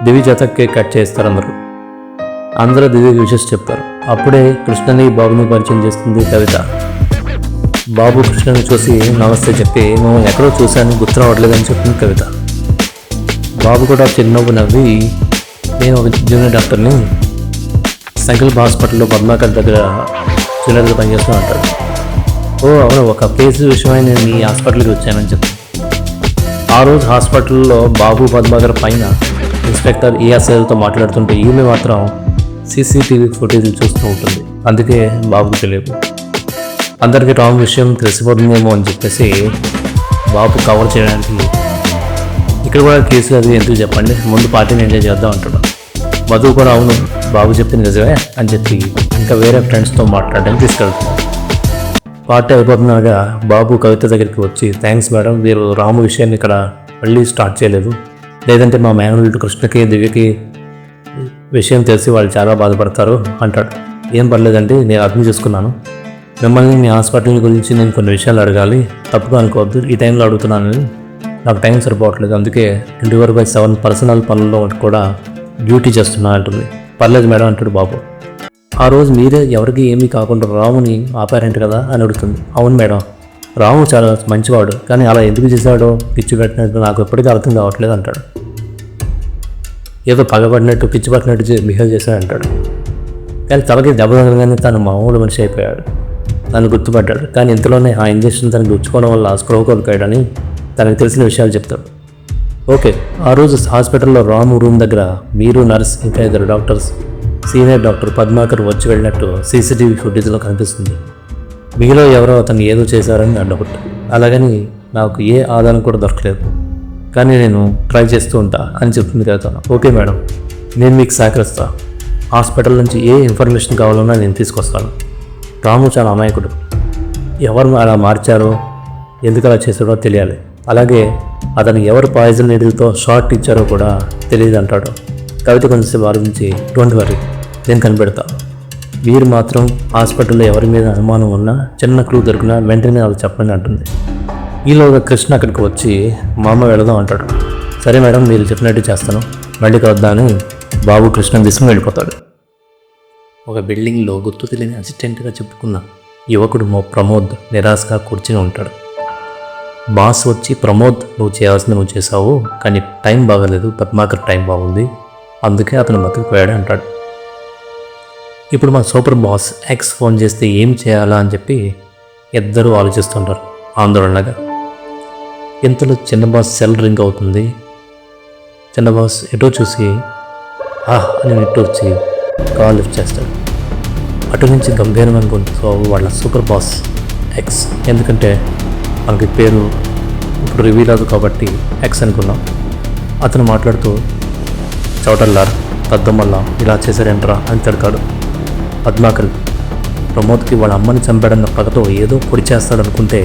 దివి చేత కేక్ కట్ చేస్తారు. అందరూ దివికి విషెస్ చెప్తారు. అప్పుడే కృష్ణని బాబుని పరిచయం చేస్తుంది కవిత. బాబు కృష్ణని చూసి నమస్తే చెప్పి, మేము ఎక్కడో చూశాను, గుర్తు రావట్లేదని చెప్తుంది కవిత. బాబు కూడా చిరునవ్వు నవ్వి, నేను ఒక జూనియర్ డాక్టర్ని, సంకల్ప హాస్పిటల్లో పద్మాకర్ దగ్గర జూనియర్గా పనిచేస్తూ అంటాడు. ఓ అవును, ఒక కేసు విషయమై నేను మీ హాస్పిటల్కి వచ్చానని చెప్తాను. ఆ రోజు హాస్పిటల్లో బాబు పద్మాకర్ పైన ఇన్స్పెక్టర్ ఈఎస్ఐలతో మాట్లాడుతుంటే ఈమె మాత్రం సీసీటీవీ ఫుటేజ్ చూస్తూ ఉంటుంది. అందుకే బాబుకు తెలియదు. అందరికీ రాంగ్ విషయం తెలిసిపోతుందేమో అని చెప్పేసి బాబు కవర్ చేయడానికి, ఇక్కడ కూడా కేసులు అది ఎందుకు చెప్పండి, ముందు పార్టీని ఎంజాయ్ చేద్దాం అంటాడు. మధు కూడా అవును, బాబు చెప్పింది నిజమే అని చెప్పి ఇంకా వేరే ఫ్రెండ్స్తో మాట్లాడడానికి తీసుకెళ్తుంది. పార్టీ అయిపోతున్నాగా బాబు కవిత దగ్గరికి వచ్చి, థ్యాంక్స్ మేడం, మీరు రాము విషయాన్ని ఇక్కడ మళ్ళీ స్టార్ట్ చేయలేదు, లేదంటే మా మేనల్లుడు కృష్ణకి దివ్యకి విషయం తెలిసి వాళ్ళు చాలా బాధపడతారు అంటాడు. ఏం పర్లేదండి, నేను అర్థం చేసుకున్నాను. మిమ్మల్ని మీ హాస్పిటల్ గురించి నేను కొన్ని విషయాలు అడగాలి, తప్పుగా అనుకోవద్దు, ఈ టైంలో అడుగుతున్నానని, నాకు టైం సరిపోవట్లేదు, అందుకే 24/7 పర్సనల్ పనుల్లో కూడా డ్యూటీ చేస్తున్నా అంటుంది. పర్లేదు మేడం అంటాడు బాబు. ఆ రోజు మీరే ఎవరికి ఏమీ కాకుండా రాముని ఆపారంట కదా అని అడుగుతుంది. అవును మేడం, రాము చాలా మంచివాడు, కానీ అలా ఎందుకు చేశాడో పిచ్చి పెట్టినట్టు నాకు ఎప్పటికీ అర్థం కావట్లేదు అంటాడు. ఏదో పగబడినట్టు పిచ్చి పట్టినట్టు బిహేవ్ చేశాడంటాడు. కానీ తనకి దెబ్బ తగలగానే తను మామూలు మనిషి అయిపోయాడు. తను గుర్తుపడ్డాడు. కానీ ఇంతలోనే ఆ ఇంజక్షన్ తనకు గుచ్చుకోవడం వల్ల స్ప్రో కోల్పోయాడని తనకు తెలిసిన విషయాలు చెప్తాడు. ఓకే, ఆ రోజు హాస్పిటల్లో రాము రూమ్ దగ్గర మీరు, నర్స్, ఇంకా 2 డాక్టర్స్, సీనియర్ డాక్టర్ పద్మాకర్ వచ్చి వెళ్ళినట్టు సీసీటీవీ ఫుటేజ్లో కనిపిస్తుంది. మీలో ఎవరో అతను ఏదో చేశారని అడ్డగొట్టు. అలాగని నాకు ఏ ఆధారం కూడా దొరకలేదు, కానీ నేను ట్రై చేస్తూ ఉంటా అని చెప్తుంది కదా. ఓకే మేడం, నేను మీకు సహకరిస్తా. హాస్పిటల్ నుంచి ఏ ఇన్ఫర్మేషన్ కావాలన్నా నేను తీసుకొస్తాను. రాము చాలా అమాయకుడు. ఎవరు అలా మార్చారో, ఎందుకు అలా చేశాడో తెలియాలి. అలాగే అతను ఎవరు పాయిజన్ నీడిల్తో షార్ట్ ఇచ్చారో కూడా తెలియదు అంటాడు. కవిత కొంచెంసేపు ఆలోచించి, డోంట్ వరీ, నేను కనిపెడతా. మీరు మాత్రం హాస్పిటల్లో ఎవరి మీద అనుమానం ఉన్నా, చిన్న క్లూ దొరికినా వెంటనే అది చెప్పండి అంటుంది. ఈలోగా కృష్ణ అక్కడికి వచ్చి, మా అమ్మ వెళదాం అంటాడు. సరే మేడం, మీరు చెప్పినట్టు చేస్తాను, మళ్ళీ కలుద్దామని బాబు కృష్ణ తీసుకుని వెళ్ళిపోతాడు. ఒక బిల్డింగ్లో గుర్తు తెలియని అసిస్టెంట్గా చెప్పుకున్న యువకుడు ప్రమోద్ నిరాశగా కూర్చుని ఉంటాడు. బాస్ వచ్చి, ప్రమోద్ నువ్వు చేయాల్సింది నువ్వు చేసావు, కానీ టైం బాగలేదు, పద్మాకర్ టైం బాగుంది, అందుకే అతను బతికిపోయాడు అంటాడు. ఇప్పుడు మా సూపర్ బాస్ ఎక్స్ ఫోన్ చేస్తే ఏం చేయాలా అని చెప్పి ఇద్దరూ ఆలోచిస్తుంటారు ఆందోళనగా. ఇంతలో చిన్న బాస్ సెల్ రింగ్ అవుతుంది. చిన్న బాస్ ఎటో చూసి అని నిట్టూర్చి కాల్ లిఫ్ట్ చేస్తాడు. అటు నుంచి గంభీరమైన గొంతుతో వాళ్ళ సూపర్ బాస్ ఎక్స్, ఎందుకంటే మనకి పేరు ఇప్పుడు రివీల్ అవ్వదు కాబట్టి ఎక్స్ అనుకున్నాం. అతను మాట్లాడుతూ చౌటల్లార్ దద్దమల్లా ఇలా చేశారేంట్రా అని తిడతాడు. పద్మాకర్ ప్రమోద్కి వాళ్ళ అమ్మని చంపాడన్న పగతో ఏదో పొడి చేస్తాడనుకుంటే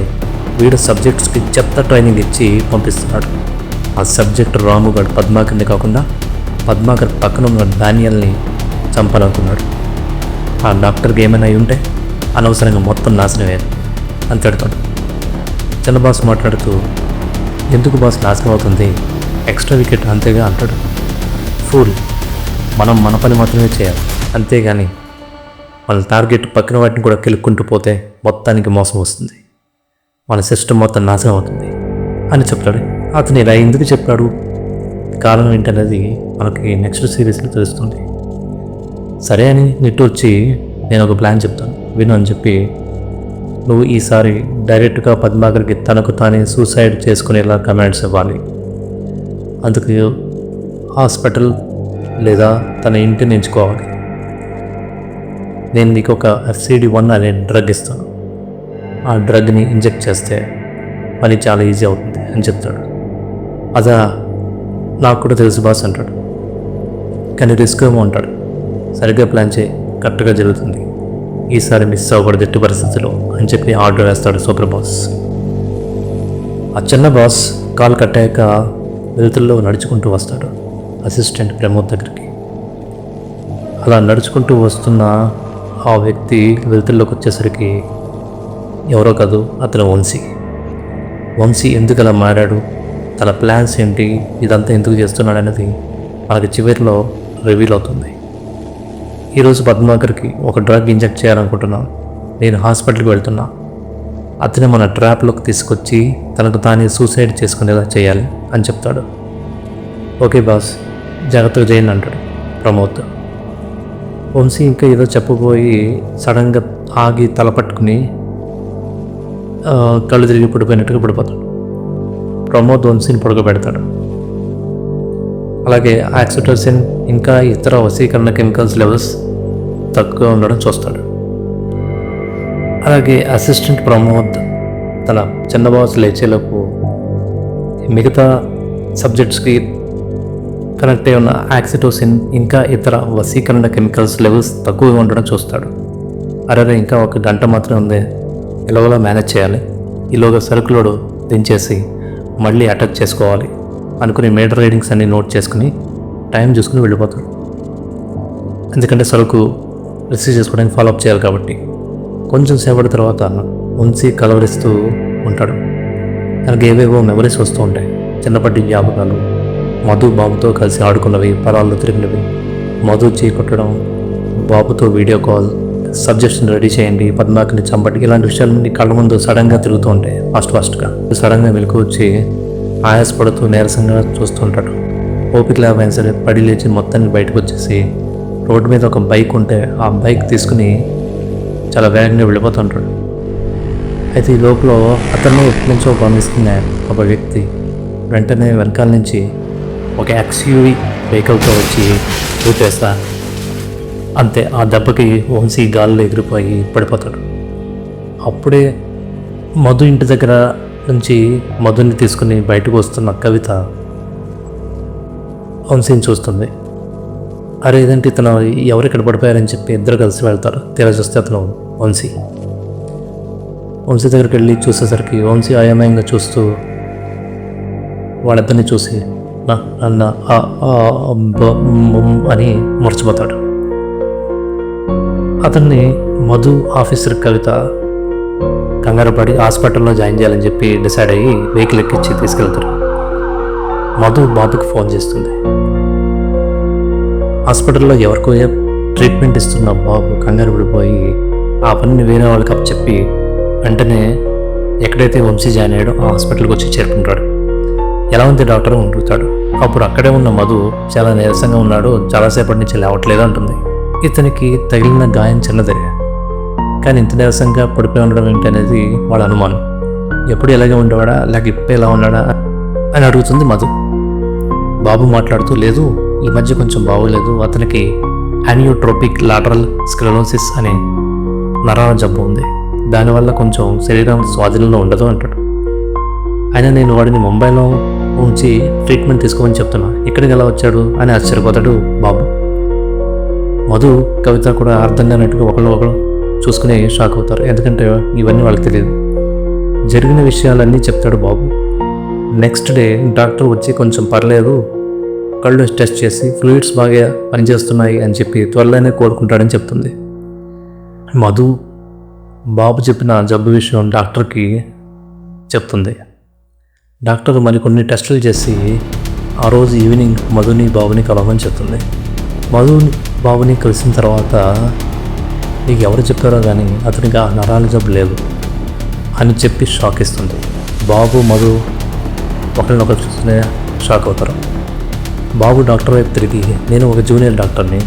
వీడు సబ్జెక్ట్స్కి చెత్త ట్రైనింగ్ ఇచ్చి పంపిస్తున్నాడు. ఆ సబ్జెక్ట్ రాముగాడు పద్మాకర్ని కాకుండా పద్మాకర్ పక్కన ఉన్న డానియల్ని చంపాలనుకున్నాడు. ఆ డాక్టర్కి ఏమైనా అయి ఉంటే అనవసరంగా మొత్తం నాశనమే అని తిడతాడు. చిన్న బాస్ మాట్లాడుతూ ఎందుకు బాస్ నాశనం అవుతుంది, ఎక్స్ట్రా వికెట్ అంతేగా అంటాడు. ఫూల్, మనం మన పని మాత్రమే చేయాలి, అంతేగాని మన టార్గెట్ పక్కన వాటిని కూడా కెలుక్కుంటూ పోతే మొత్తానికి మోసం వస్తుంది, మన సిస్టమ్ మొత్తం నాశనం అవుతుంది అని చెప్తాడు. అతను ఇలా ఎందుకు చెప్పాడు, కారణం ఏంటనేది మనకి నెక్స్ట్ సిరీస్లో తెలుస్తుంది. సరే అని నిట్టూర్చి నేను ఒక ప్లాన్ చెప్తాను విను అని చెప్పి నువ్వు ఈసారి డైరెక్ట్గా పద్మాకర్కి తనకు తానే సూసైడ్ చేసుకునేలా కమెంట్స్ ఇవ్వాలి. అందుకు హాస్పిటల్ లేదా తన ఇంటిని ఎంచుకోవాలి. నేను నీకు ఒక FCD1 అనే డ్రగ్ ఇస్తాను, ఆ డ్రగ్ని ఇంజెక్ట్ చేస్తే పని చాలా ఈజీ అవుతుంది అని చెప్తాడు. అదా నాకు కూడా తెలుసు బాస్ అంటాడు. కానీ రిస్క్ ఏమో అంటాడు. సరిగ్గా ప్లాన్ చేయి, కరెక్ట్గా జరుగుతుంది, ఈసారి మిస్ అవ్వకూడదు ఎట్టి పరిస్థితుల్లో అని చెప్పి ఆర్డర్ వేస్తాడు సూపర్ బాస్. ఆ చిన్న బాస్ కాల్ కట్టాక వెలుతుల్లో నడుచుకుంటూ వస్తాడు అసిస్టెంట్ ప్రమోద్ దగ్గరికి. అలా నడుచుకుంటూ వస్తున్న ఆ వ్యక్తి వెలుతుల్లోకి వచ్చేసరికి ఎవరో కాదు, అతను వంశీ ఎందుకు అలా మారాడు, తన ప్లాన్స్ ఏంటి, ఇదంతా ఎందుకు చేస్తున్నాడు అనేది మనకి చివరిలో రివీల్ అవుతుంది. ఈరోజు పద్మాకర్కి ఒక డ్రగ్ ఇంజెక్ట్ చేయాలనుకుంటున్నాను, నేను హాస్పిటల్కి వెళ్తున్నా, అతను మన ట్రాప్లోకి తీసుకొచ్చి తనకు తానే సూసైడ్ చేసుకునేలా చేయాలి అని చెప్తాడు. ఓకే బాస్, జాగ్రత్తగా చేయండి అంటాడు ప్రమోద్. వంశీ ఇంకా ఏదో చెప్పబోయి సడన్గా ఆగి తల పట్టుకుని కళ్ళు తిరిగి పడిపోయినట్టుగా పడిపోతాడు. ప్రమోద్ వంశీని పడుకోబెడతాడు. అలాగే ఆక్సిటోసిన్ ఇంకా ఇతర వశీకరణ కెమికల్స్ లెవెల్స్ తక్కువగా ఉండడం చూస్తాడు. అలాగే అసిస్టెంట్ ప్రమోద్ తన చిన్న బాస్ లేచేలోపు మిగతా సబ్జెక్ట్స్కి కనెక్ట్ అయి ఉన్న ఆక్సిటోసిన్ ఇంకా ఇతర వశీకరణ కెమికల్స్ లెవెల్స్ తక్కువగా ఉండడం చూస్తాడు. అరే ఇంకా ఒక గంట మాత్రం ఉంది, ఎలాగోలా మేనేజ్ చేయాలి, ఈలోగా సరుకులోడు దించేసి మళ్ళీ అటాక్ చేసుకోవాలి అనుకుని మీటర్ రీడింగ్స్ అన్ని నోట్ చేసుకుని టైం చూసుకుని వెళ్ళిపోతాడు. ఎందుకంటే సరుకు రిసీవ్ చేసుకోవడానికి ఫాలోఅప్ చేయాలి కాబట్టి. కొంచెం సేపటి తర్వాత వంశీ కలవరిస్తూ ఉంటాడు. తనకు ఏవేవో మెమరీస్ వస్తూ ఉంటాయి, చిన్నప్పటి జ్ఞాపకాలు, మధు బాబుతో కలిసి ఆడుకున్నవి, పొలాల్లో తిరిగినవి, మధు చీకొట్టడం, బాబుతో వీడియో కాల్, సబ్జెక్ట్స్ని రెడీ చేయండి, పద్మాకర్ని చంపండి, ఇలాంటి విషయాలన్నీ కళ్ళ ముందు సడన్గా తిరుగుతూ ఉంటాయి. ఫాస్ట్గా సడన్గా మెలకు వచ్చి ఆయాసపడుతూ నీరసంగా చూస్తుంటాడు. ఓపిక లేకపోయినా సరే పడి లేచి మొత్తాన్ని బయటకు వచ్చేసి రోడ్డు మీద ఒక బైక్ ఉంటే ఆ బైక్ తీసుకుని చాలా వేగంగా వెళ్ళిపోతుంటాడు. అయితే ఈ లోపల అతను ఎప్పటి నుంచో గమనిస్తున్న ఒక వ్యక్తి వెంటనే వెనకాల నుంచి ఒక XUV వెహికల్తో వచ్చి ఊపేస్తా, అంతే ఆ దెబ్బకి వంశీ గాల్లో ఎగిరిపోయి పడిపోతాడు. అప్పుడే మధు ఇంటి దగ్గర నుంచి మధుని తీసుకుని బయటకు వస్తున్న కవిత వంశీని చూస్తుంది. అరే ఇదంటే ఇతను ఎవరు ఇక్కడ పడిపోయారని చెప్పి ఇద్దరు కలిసి వెళ్తారు. తీరా చూస్తే అతను వంశీ దగ్గరికి వెళ్ళి చూసేసరికి వంశీ అయోమయంగా చూస్తూ వాళ్ళిద్దరిని చూసి అన్న అని మర్చిపోతాడు. అతన్ని మధు ఆఫీసర్ కవిత కంగారు పడి హాస్పిటల్లో జాయిన్ చేయాలని చెప్పి డిసైడ్ అయ్యి వెహికల్ ఎక్కించి తీసుకెళ్తారు. మధు బాబుకి ఫోన్ చేస్తుంది. హాస్పిటల్లో ఎవరికో ట్రీట్మెంట్ ఇస్తున్న బాబు కంగారు పడిపోయి ఆ పనిని వేరే వాళ్ళకి అప్పచెప్పి వెంటనే ఎక్కడైతే వంశీ జాయిన్ అయ్యాడో ఆ హాస్పిటల్కి వచ్చి చేరుకుంటాడు. ఎలా ఉంది డాక్టర్ అడుగుతాడు. అప్పుడు అక్కడే ఉన్న మధు చాలా నీరసంగా ఉన్నాడు, చాలాసేపటి నుంచి లేవట్లేదు అంటుంది. ఇతనికి తగిలిన గాయం చిన్నదే, కానీ ఇంత నీరసంగా పడిపోయి ఉండడం ఏంటనేది వాళ్ళ అనుమానం. ఎప్పుడు ఎలాగే ఉండేవాడా లేక ఇప్పుడు ఎలా ఉన్నాడా అని అడుగుతుంది మధు. బాబు మాట్లాడుతూ లేదు, ఈ మధ్య కొంచెం బాగోలేదు, అతనికి యానియోట్రోపిక్ లాటరల్ స్క్లెరోసిస్ అనే నరాల జబ్బు ఉంది, దానివల్ల కొంచెం శరీరం స్వాధీనంలో ఉండదు అంటాడు. అయినా నేను వాడిని ముంబైలో ఉంచి ట్రీట్మెంట్ తీసుకోమని చెప్తున్నా, ఇక్కడికి ఎలా వచ్చాడు అని ఆశ్చర్యపోతాడు బాబు. మధు, కవిత కూడా అర్థం కానట్టుగా ఒకళ్ళు చూసుకుని షాక్ అవుతారు. ఎందుకంటే ఇవన్నీ వాళ్ళకి తెలియదు. జరిగిన విషయాలన్నీ చెప్తాడు బాబు. నెక్స్ట్ డే డాక్టర్ వచ్చి కొంచెం పర్లేదు, కళ్ళు టెస్ట్ చేసి ఫ్లూయిడ్స్ బాగా పనిచేస్తున్నాయి అని చెప్పి త్వరలోనే కోలుకుంటాడని చెప్తుంది. మధు బాబు చెప్పిన జబ్బు విషయం డాక్టర్కి చెప్తుంది. డాక్టర్ మరికొన్ని టెస్టులు చేసి ఆ రోజు ఈవినింగ్ మధుని బాబుని కలవమని చెప్తుంది. మధుని బాబుని కలిసిన తర్వాత నీకు ఎవరు చెప్పారో కానీ అతనికి ఆ నరాల జబ్బు లేదు అని చెప్పి షాక్ ఇస్తుంది. బాబు మధు ఒకరినొకరు చూస్తూనే షాక్ అవుతారు. బాబు డాక్టర్ వైపు తిరిగి, నేను ఒక జూనియర్ డాక్టర్ని,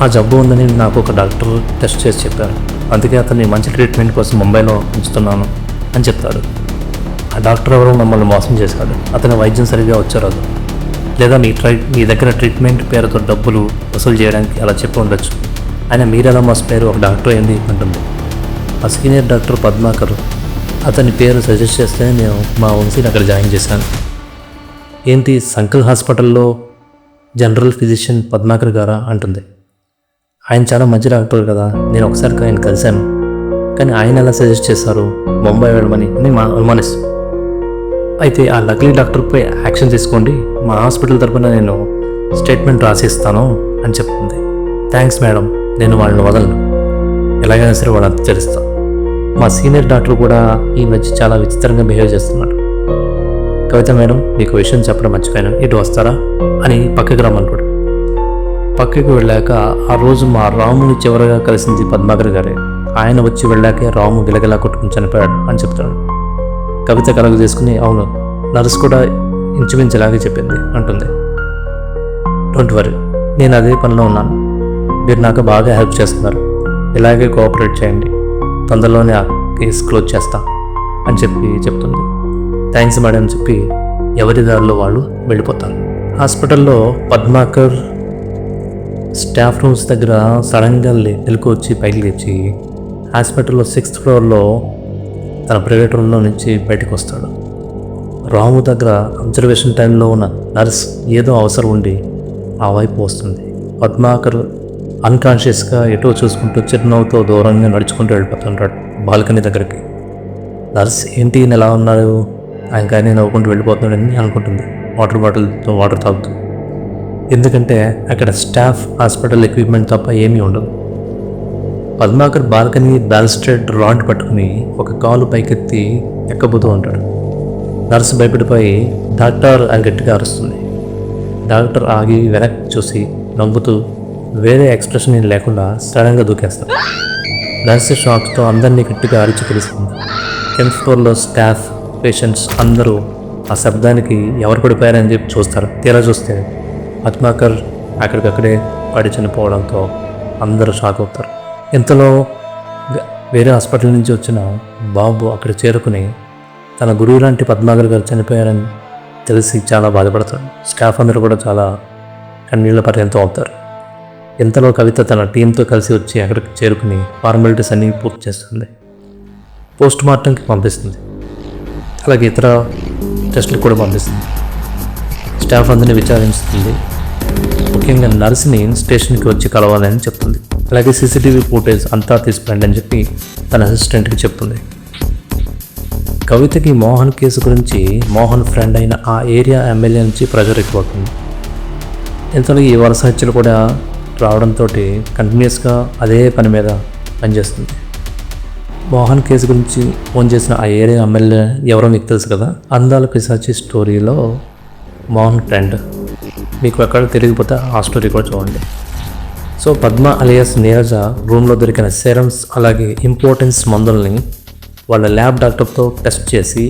ఆ జబ్బు ఉందని నాకు ఒక డాక్టర్ టెస్ట్ చేసి చెప్పారు, అందుకే అతన్ని మంచి ట్రీట్మెంట్ కోసం ముంబైలో ఉంచుతున్నాను అని చెప్తాడు. ఆ డాక్టర్ ఎవరో మమ్మల్ని మోసం చేశాడు, అతని వైద్యం సరిగ్గా వచ్చారు, లేదా మీ దగ్గర ట్రీట్మెంట్ పేరుతో డబ్బులు వసూలు చేయడానికి అలా చెప్పి ఉండొచ్చు, ఆయన మీరెలా మోసపోయారు, ఒక డాక్టర్ ఏంది అంటుంది. ఆ సీనియర్ డాక్టర్ పద్మాకర్, అతని పేరు సజెస్ట్ చేస్తే నేను మా వంశీని అక్కడ జాయిన్ చేశాను. ఏంటి, సంకల్ హాస్పిటల్లో జనరల్ ఫిజిషియన్ పద్మాకర్ గారా అంటుంది. ఆయన చాలా మంచి డాక్టర్ కదా, నేను ఒకసారి ఆయన కలిశాను, కానీ ఆయన ఎలా సజెస్ట్ చేశారు ముంబై వెళ్ళమని అని అనుమానిస్తాను. అయితే ఆ లక్లీ డాక్టర్పై యాక్షన్ తీసుకోండి, మా హాస్పిటల్ తరపున నేను స్టేట్మెంట్ రాసిస్తాను అని చెప్తుంది. థ్యాంక్స్ మేడం, నేను వాళ్ళని వదలను, ఎలాగైనా సరే వాళ్ళని తెలుస్తాను. మా సీనియర్ డాక్టర్ కూడా ఈ మధ్య చాలా విచిత్రంగా బిహేవ్ చేస్తున్నాడు. కవిత మేడం, మీకు విషయం చెప్పడం మర్చిపోయాను, ఇటు వస్తారా అని పక్కకి రమ్మంటాడు. పక్కకి వెళ్ళాక ఆ రోజు మా రాముని చివరగా కలిసింది పద్మాకర్ గారే. ఆయన వచ్చి వెళ్ళాకే రాము గిలగిలా కొట్టుకుని చనిపోయాడు అని చెప్తాడు. కవిత కలగ చేసుకుని, అవును, నర్స్ కూడా ఇంచుమించులాగే చెప్పింది అంటుంది. డోంట్ వరీ, నేను అదే పనిలో ఉన్నాను, మీరు నాకు బాగా హెల్ప్ చేస్తున్నారు, ఇలాగే కోఆపరేట్ చేయండి, తొందరలోనే ఆ కేసు క్లోజ్ చేస్తా అని చెప్తుంది. థ్యాంక్స్ మేడం అని చెప్పి ఎవరి దారిలో వాళ్ళు వెళ్ళిపోతారు. హాస్పిటల్లో పద్మాకర్ స్టాఫ్ రూమ్స్ దగ్గర సడన్గా మెలకు వచ్చి పైకి లేచి హాస్పిటల్లో 6th ఫ్లోర్లో తన ప్రైవేట్ రూమ్లో నుంచి బయటకు వస్తాడు. రాము దగ్గర అబ్జర్వేషన్ టైంలో ఉన్న నర్స్ ఏదో అవసరం ఉండి ఆ వైపు వస్తుంది. పద్మాకర్ అన్కాన్షియస్గా ఎటో చూసుకుంటూ చిరునవ్వుతో దూరంగా నడుచుకుంటూ వెళ్ళిపోతుంటాడు బాల్కనీ దగ్గరికి. నర్స్ ఏంటి ఎలా ఉన్నారు, ఆయన కానీ నవ్వుకుంటూ వెళ్ళిపోతున్నాడని అనుకుంటుంది వాటర్ బాటిల్తో వాటర్ తాగుతూ. ఎందుకంటే అక్కడ స్టాఫ్, హాస్పిటల్ ఎక్విప్మెంట్ తప్ప ఏమీ ఉండదు. పద్మాకర్ బాల్కనీ బాల్స్ట్రేడ్ రాడ్ పట్టుకుని ఒక కాలు పైకెత్తి ఎక్కబోతూ ఉంటాడు. నర్సు భయపడిపోయి డాక్టర్ అని గట్టిగా అరుస్తుంది. డాక్టర్ ఆగి వెనక్కి చూసి నవ్వుతూ వేరే ఎక్స్ప్రెషన్ ఏం లేకుండా సడన్గా దూకేస్తాడు. నర్సు షాక్తో అందరినీ గట్టిగా అరిచి పిలుస్తుంది. 10th ఫ్లోర్లో స్టాఫ్, పేషెంట్స్ అందరూ ఆ శబ్దానికి ఎవరు పడిపోయారని చెప్పి చూస్తారు. తీరా చూస్తే పద్మాకర్ అక్కడికక్కడే పడి చనిపోవడంతో అందరూ షాక్ అవుతారు. ఇంతలో వేరే హాస్పిటల్ నుంచి వచ్చిన బాబు అక్కడ చేరుకుని తన గురువు లాంటి పద్మాకర్ గారు చనిపోయారని తెలిసి చాలా బాధపడతాడు. స్టాఫ్ అందరూ కూడా చాలా కన్నీళ్ల పర్యంతం అవుతారు. ఇంతలో కవిత తన టీంతో కలిసి వచ్చి అక్కడికి చేరుకుని ఫార్మాలిటీస్ అన్నీ పూర్తి చేస్తుంది. పోస్ట్ మార్టంకి పంపిస్తుంది, అలాగే ఇతర టెస్టులకు కూడా పంపిస్తుంది. స్టాఫ్ అందరినీ విచారిస్తుంది. ముఖ్యంగా నర్సుని స్టేషన్కి వచ్చి కలవాలని చెప్తుంది. అలాగే సీసీటీవీ ఫుటేజ్ అంతా తీసుకురండి అని చెప్పి తన అసిస్టెంట్కి చెప్తుంది. కవితకి మోహన్ కేసు గురించి మోహన్ ఫ్రెండ్ అయిన ఆ ఏరియా ఎమ్మెల్యే నుంచి ప్రెజర్ ఎక్కువవుతుంది. ఇంతలో ఈ వరుస హత్యలు కూడా రావడంతో కంటిన్యూస్గా అదే పని మీద పనిచేస్తుంది. మోహన్ కేసు గురించి ఫోన్ చేసిన ఆ ఏరియా ఎమ్మెల్యే ఎవరో మీకు తెలుసు కదా, అందాల పిశాచి స్టోరీలో మోహన్ ఫ్రెండ్. మీకు ఎక్కడ తెలియకపోతే ఆ స్టోరీ కూడా చూడండి. సో పద్మ అలియాస్ నీరజ రూమ్లో దొరికిన సెరమ్స్ అలాగే ఇంపార్టెన్స్ మందుల్ని వాళ్ళ ల్యాబ్ డాక్టర్తో టెస్ట్ చేసి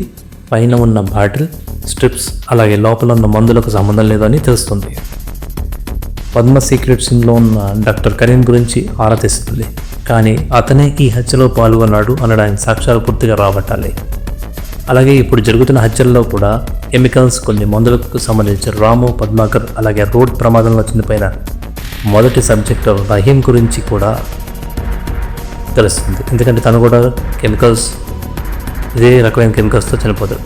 పైన ఉన్న బాటిల్, స్ట్రిప్స్ అలాగే లోపల ఉన్న మందులకు సంబంధం లేదని తెలుస్తుంది. పద్మ సీక్రెట్స్లో ఉన్న డాక్టర్ కరీం గురించి ఆరా తీస్తుంది. కానీ అతనే ఈ హత్యలో పాల్గొన్నాడు అనడానికి సాక్ష్యాలు పూర్తిగా రాబట్టాలి. అలాగే ఇప్పుడు జరుగుతున్న హత్యల్లో కూడా కెమికల్స్, కొన్ని మందులకు సంబంధించి రాము, పద్మాకర్ అలాగే రోడ్ ప్రమాదంలో చనిపోయిన మొదటి సబ్జెక్ట్ రహీం గురించి కూడా తెలుస్తుంది. ఎందుకంటే తను కూడా కెమికల్స్ ఇదే రకమైన కెమికల్స్తో చనిపోతాడు.